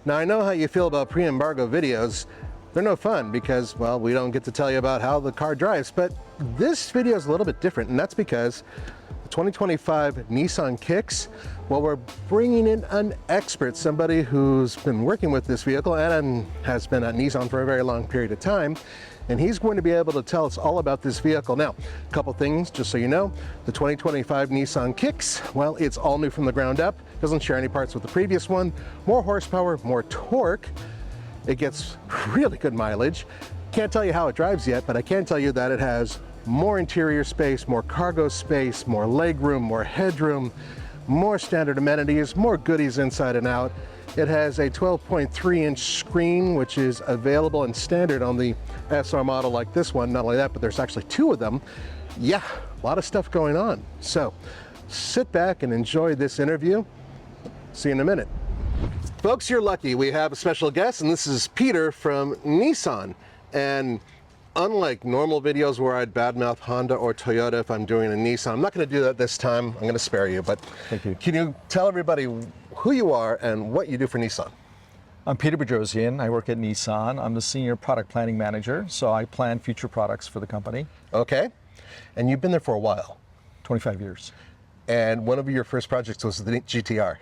Now, I know how you feel about pre-embargo videos. They're no fun because, well, we don't get to tell you about how the car drives, but this video is a little bit different, and that's because the 2025 Nissan Kicks, well, we're bringing in an expert, somebody who's been working with this vehicle and has been at Nissan for a very long period of time, and he's going to be able to tell us all about this vehicle. Now, a couple things, just so you know, the 2025 Nissan Kicks, well, it's all new from the ground up, doesn't share any parts with the previous one, more horsepower, more torque. It gets really good mileage. Can't tell you how it drives yet, but I can tell you that it has more interior space, more cargo space, more legroom, more headroom, more standard amenities, more goodies inside and out. It has a 12.3-inch screen, which is available and standard on the SR model like this one. Not only that, but there's actually two of them. Yeah, a lot of stuff going on. So sit back and enjoy this interview. See you in a minute. Folks, you're lucky. We have a special guest, and this is Peter from Nissan. And unlike normal videos where I'd badmouth Honda or Toyota if I'm doing a Nissan, I'm not going to do that this time. I'm going to spare you. But thank you. Can you tell everybody who you are and what you do for Nissan? I'm Peter Bosan. I work at Nissan. I'm the Senior Product Planning Manager, so I plan future products for the company. Okay. And you've been there for a while. 25 years. And one of your first projects was the GTR.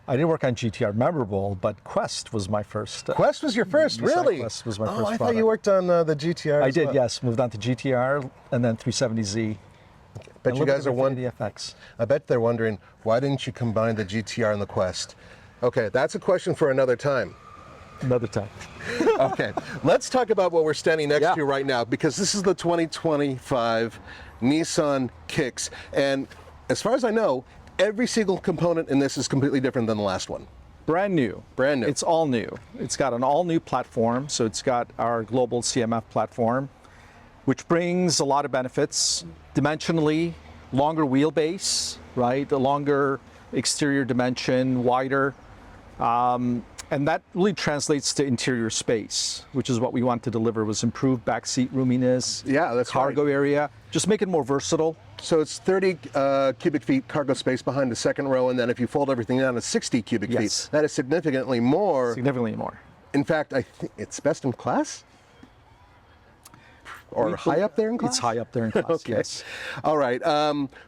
I didn't work on GTR Memorable, but Quest was my first. Quest was your first, really? Quest was my first I product. thought you worked on the GTR. I did, yes. Moved on to GTR and then 370Z. Bet you guys are wondering. FX. I bet they're wondering, why didn't you combine the GTR and the Quest? Okay, that's a question for another time. Another time. Okay, let's talk about what we're standing next to right now, because this is the 2025 Nissan Kicks. And as far as I know, every single component in this is completely different than the last one. Brand new. Brand new. It's all new. It's got an all new platform. So it's got our global CMF platform, which brings a lot of benefits. Dimensionally, longer wheelbase, right? A longer exterior dimension, wider. And that really translates to interior space, which is what we want to deliver, was improved backseat roominess. Yeah, that's cargo area. Just make it more versatile. So it's 30 cubic feet cargo space behind the second row, and then if you fold everything down, it's 60 cubic feet. That is significantly more. Significantly more. In fact, I think it's best in class? Or high up there in class? It's high up there in class, okay. Yes. All right,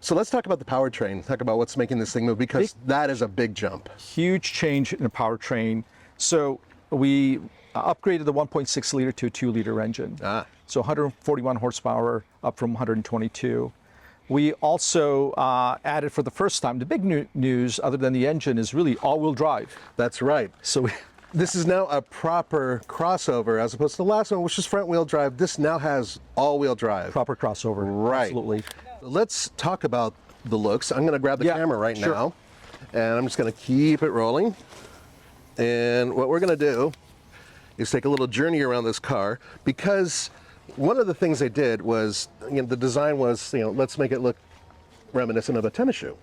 so let's talk about the powertrain. Talk about what's making this thing move, because that is a big jump. Huge change in the powertrain. So we upgraded the 1.6 liter to a 2-liter engine. So 141 horsepower up from 122. We also added for the first time, the big news other than the engine is really all-wheel drive. That's right. So this is now a proper crossover as opposed to the last one, which is front-wheel drive. This now has all-wheel drive. Proper crossover, right. Absolutely. Let's talk about the looks. I'm going to grab the camera right now, and I'm just going to keep it rolling. And what we're going to do is take a little journey around this car, because one of the things they did was, the design was, let's make it look reminiscent of a tennis shoe.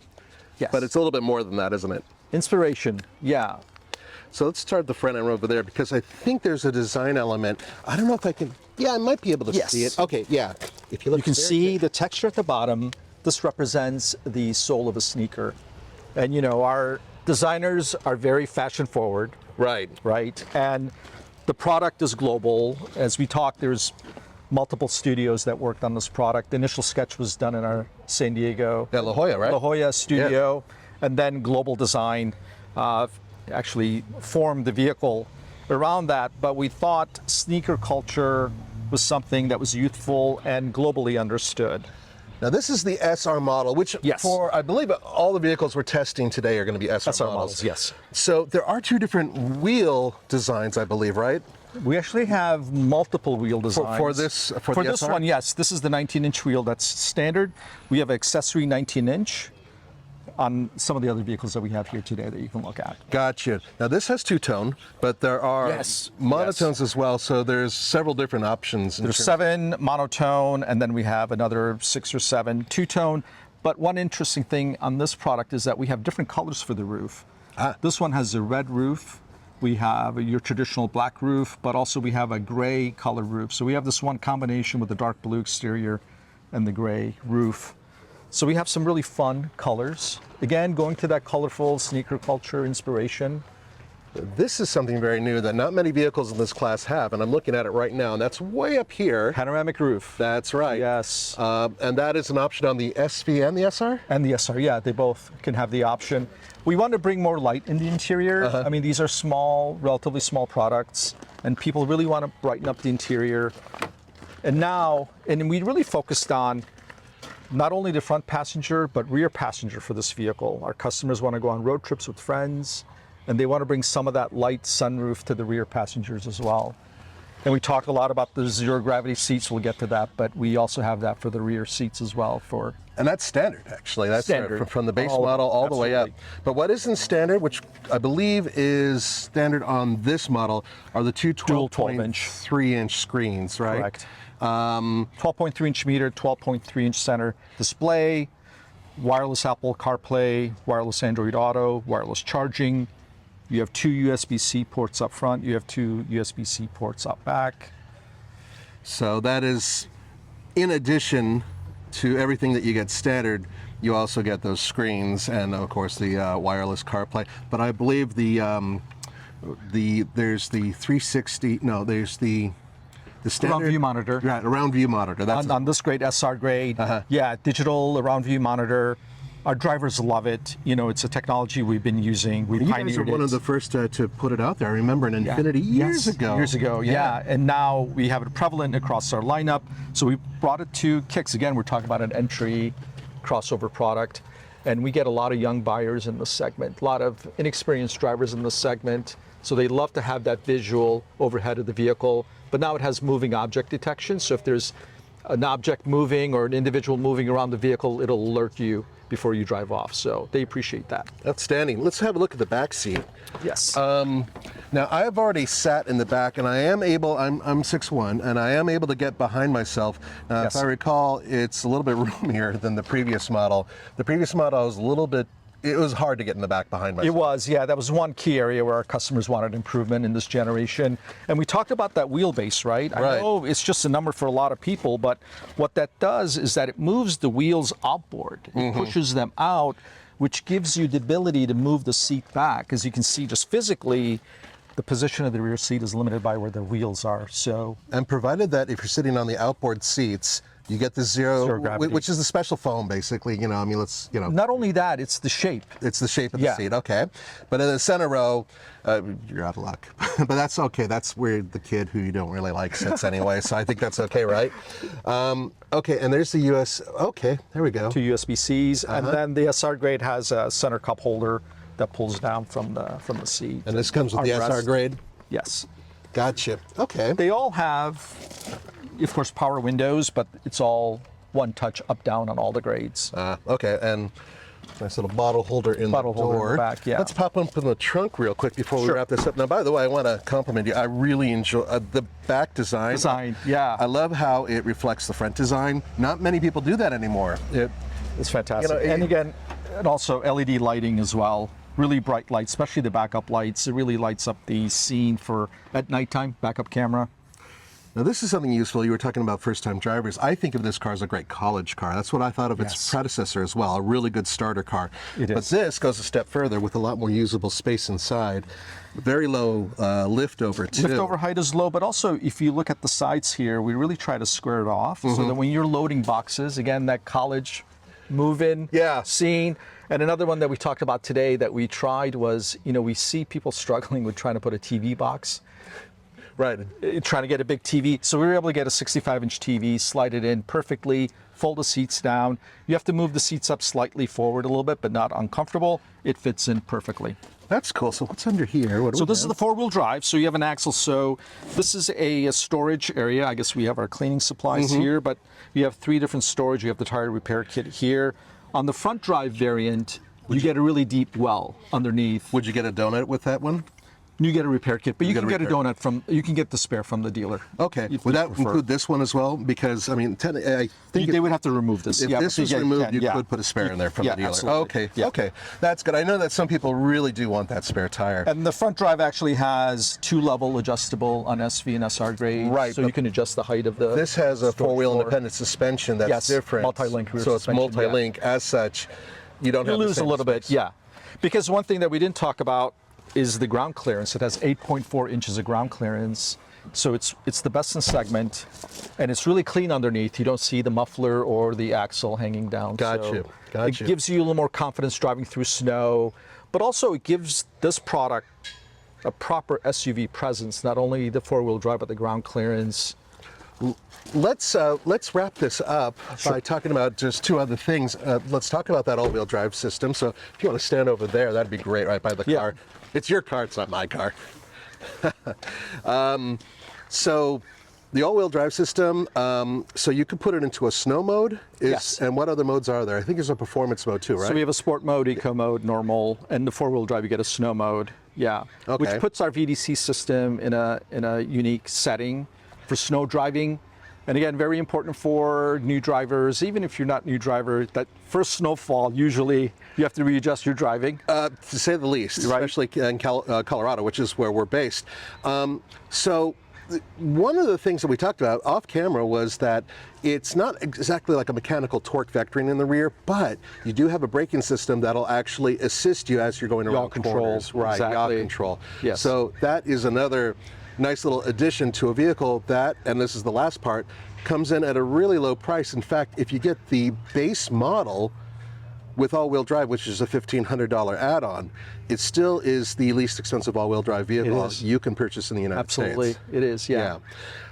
Yes. But it's a little bit more than that, isn't it? Inspiration, yeah. So let's start the front end over there, because I think there's a design element. I don't know if I can, I might be able to see it. Okay, yeah. If you look, you can see the texture at the bottom. This represents the sole of a sneaker. And our designers are very fashion forward. Right. Right. And the product is global. As we talked, there's multiple studios that worked on this product. The initial sketch was done in our San Diego. La Jolla, right? La Jolla studio. Yeah. And then global design actually formed the vehicle around that. But we thought sneaker culture was something that was youthful and globally understood. Now this is the SR model, which for, I believe all the vehicles we're testing today are going to be SR models. Yes. So there are two different wheel designs, I believe, right? We actually have multiple wheel designs. For this SR? One, yes. This is the 19-inch wheel that's standard. We have accessory 19-inch on some of the other vehicles that we have here today that you can look at. Gotcha. Now this has two-tone, but there are monotones as well, so there's several different options. There's 7 monotone, and then we have another 6 or 7 two-tone. But one interesting thing on this product is that we have different colors for the roof. This one has a red roof. We have your traditional black roof, but also we have a gray color roof. So we have this one combination with the dark blue exterior and the gray roof. So we have some really fun colors. Again, going to that colorful sneaker culture inspiration. This is something very new that not many vehicles in this class have, and I'm looking at it right now, and that's way up here. Panoramic roof. That's right. Yes. And that is an option on the SV and the SR? And the SR, yeah, they both can have the option. We want to bring more light in the interior. I mean, these are small, relatively small products, and people really want to brighten up the interior. And we really focused on not only the front passenger, but rear passenger for this vehicle. Our customers want to go on road trips with friends, and they want to bring some of that light sunroof to the rear passengers as well. And we talked a lot about the zero gravity seats, we'll get to that, but we also have that for the rear seats as well. And that's standard, actually. That's standard. From the base model all the way up. But what isn't standard, which I believe is standard on this model, are the two 12.3-inch screens, right? Correct. 12.3-inch meter, 12.3-inch center display, wireless Apple CarPlay, wireless Android Auto, wireless charging. You have two USB-C ports up front. You have two USB-C ports up back. So that is, in addition to everything that you get standard, you also get those screens and, of course, the wireless CarPlay. But I believe there's the 360. No, there's the standard around view monitor. Right, around view monitor. That's on this grade, SR grade. Yeah, digital around view monitor. Our drivers love it. You know, it's a technology we've been using. We pioneered it. You guys were one of the first to put it out there. I remember in Infinity years ago. Years ago, yeah. And now we have it prevalent across our lineup. So we brought it to Kicks. Again, we're talking about an entry crossover product. And we get a lot of young buyers in this segment, a lot of inexperienced drivers in this segment. So they love to have that visual overhead of the vehicle. But now it has moving object detection. So if there's an object moving or an individual moving around the vehicle, it'll alert you before you drive off. So they appreciate that. Outstanding. Let's have a look at the back seat. Yes. Now I've already sat in the back, and I am able, I'm 6'1", and I am able to get behind myself. If I recall, it's a little bit roomier than the previous model. The previous model was a little bit, it was hard to get in the back behind myself. It was, yeah. That was one key area where our customers wanted improvement in this generation. And we talked about that wheelbase, right? I know it's just a number for a lot of people, but what that does is that it moves the wheels outboard. It pushes them out, which gives you the ability to move the seat back. As you can see, just physically, the position of the rear seat is limited by where the wheels are. So, and provided that if you're sitting on the outboard seats, you get the zero gravity, which is the special foam, basically. You know, I mean, Not only that, it's the shape. It's the shape of the seat, okay. But in the center row, you're out of luck. But that's okay. That's where the kid who you don't really like sits anyway. So I think that's okay, right? Okay, and there's the Okay, there we go. Two USB-Cs, and then the SR grade has a center cup holder that pulls down from the seat. And this comes with the SR grade? Yes. Gotcha. Okay. They all have, of course, power windows, but it's all one touch up down on all the grades. Okay, and nice little bottle holder in the door. In the back, yeah. Let's pop up in the trunk real quick before we wrap this up. Now, by the way, I want to compliment you. I really enjoy the back design. Yeah. I love how it reflects the front design. Not many people do that anymore. It's fantastic. And again, and also LED lighting as well. Really bright lights, especially the backup lights. It really lights up the scene for at nighttime, backup camera. Now this is something useful. You were talking about first-time drivers. I think of this car as a great college car. That's what I thought of its predecessor as well, a really good starter car. It is. But this goes a step further with a lot more usable space inside. Very low lift over too. Lift over height is low, but also if you look at the sides here, we really try to square it off so that when you're loading boxes, again, that college move-in scene. And another one that we talked about today that we tried was, we see people struggling with trying to put a TV box. Right. Trying to get a big TV. So we were able to get a 65-inch TV, slide it in perfectly, fold the seats down. You have to move the seats up slightly forward a little bit, but not uncomfortable. It fits in perfectly. That's cool. So what's under here? So this is the four-wheel drive. So you have an axle. So this is a storage area. I guess we have our cleaning supplies here, but you have three different storage. You have the tire repair kit here. On the front drive variant, you get a really deep well underneath. Would you get a donut with that one? You get a repair kit, but you can get a donut you can get the spare from the dealer. Okay. Would that include this one as well? Because, I mean, I think they would have to remove this. If this was removed, you could put a spare in there from the dealer. Absolutely. Okay. That's good. I know that some people really do want that spare tire. And the front drive actually has two-level adjustable on SV and SR grade. Right. So you can adjust the height of the... This has a four-wheel independent suspension that's different. Multi-link rear so suspension. So it's multi-link. As such, you don't have lose a little bit, Because one thing that we didn't talk about is the ground clearance. It has 8.4 inches of ground clearance. So it's the best in segment, and it's really clean underneath. You don't see the muffler or the axle hanging down. Gotcha. It gives you a little more confidence driving through snow, but also it gives this product a proper SUV presence, not only the four-wheel drive, but the ground clearance. Let's wrap this up by talking about just two other things. Let's talk about that all-wheel drive system. So if you want to stand over there, that'd be great, right by the car. It's your car, it's not my car. So the all-wheel drive system, so you could put it into a snow mode. Yes. And what other modes are there? I think there's a performance mode too, right? So we have a sport mode, eco mode, normal, and the four-wheel drive you get a snow mode. Yeah. Okay. Which puts our VDC system in a unique setting for snow driving. And again, very important for new drivers. Even if you're not a new driver, that first snowfall, usually you have to readjust your driving. To say the least, especially in Colorado, which is where we're based. So one of the things that we talked about off camera was that it's not exactly like a mechanical torque vectoring in the rear, but you do have a braking system that'll actually assist you as you're going around corners. Right, yaw control. Yes. So that is another nice little addition to a vehicle that, and this is the last part, comes in at a really low price. In fact, if you get the base model with all-wheel drive, which is a $1,500 add-on, it still is the least expensive all-wheel drive vehicle you can purchase in the United States. Absolutely, it is, yeah.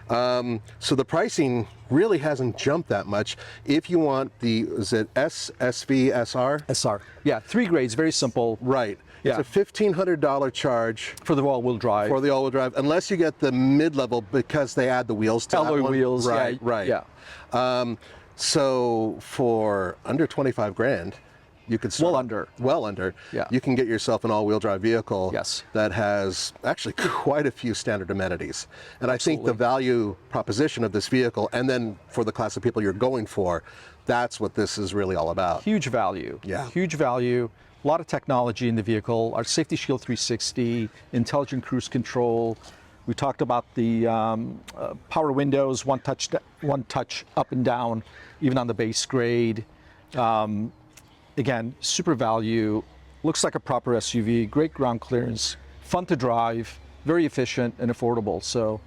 So the pricing really hasn't jumped that much. If you want the, is it S, SV, SR? SR, yeah, 3 grades, very simple. Right. Yeah. It's a $1,500 charge for the all-wheel drive. For the all-wheel drive, unless you get the mid-level because they add the wheels to alloy that one. wheels. Right, yeah, right. Yeah. So for under 25 grand, you could start well under. Yeah. You can get yourself an all-wheel drive vehicle. Yes. That has actually quite a few standard amenities. And I think the value proposition of this vehicle, and then for the class of people you're going for, that's what this is really all about. Huge value. Yeah. Huge value. A lot of technology in the vehicle. Our Safety Shield 360, intelligent cruise control. We talked about the power windows, one touch up and down, even on the base grade. Again, super value. Looks like a proper SUV. Great ground clearance. Fun to drive. Very efficient and affordable. So.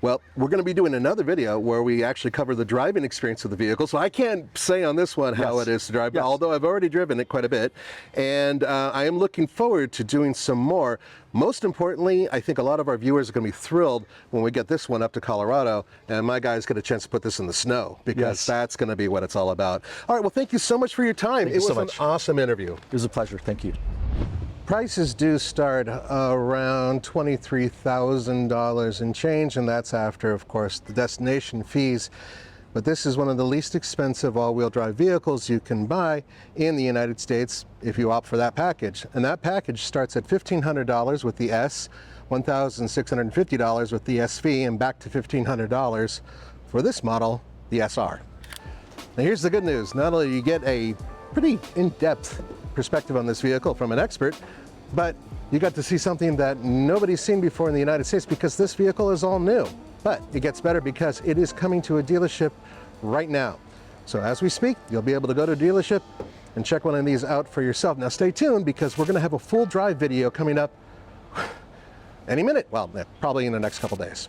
Well, we're going to be doing another video where we actually cover the driving experience of the vehicle. So I can't say on this one how it is to drive, although I've already driven it quite a bit. And I am looking forward to doing some more. Most importantly, I think a lot of our viewers are going to be thrilled when we get this one up to Colorado and my guys get a chance to put this in the snow, because that's going to be what it's all about. All right, well, thank you so much for your time. It was an awesome interview. It was a pleasure. Thank you. Prices do start around $23,000 and change, and that's after, of course, the destination fees. But this is one of the least expensive all-wheel drive vehicles you can buy in the United States if you opt for that package. And that package starts at $1,500 with the S, $1,650 with the SV, and back to $1,500 for this model, the SR. Now here's the good news. Not only do you get a pretty in-depth perspective on this vehicle from an expert, but you got to see something that nobody's seen before in the United States, because this vehicle is all new. But it gets better because it is coming to a dealership right now. So as we speak, you'll be able to go to a dealership and check one of these out for yourself. Now stay tuned, because we're going to have a full drive video coming up any minute. Well, probably in the next couple days.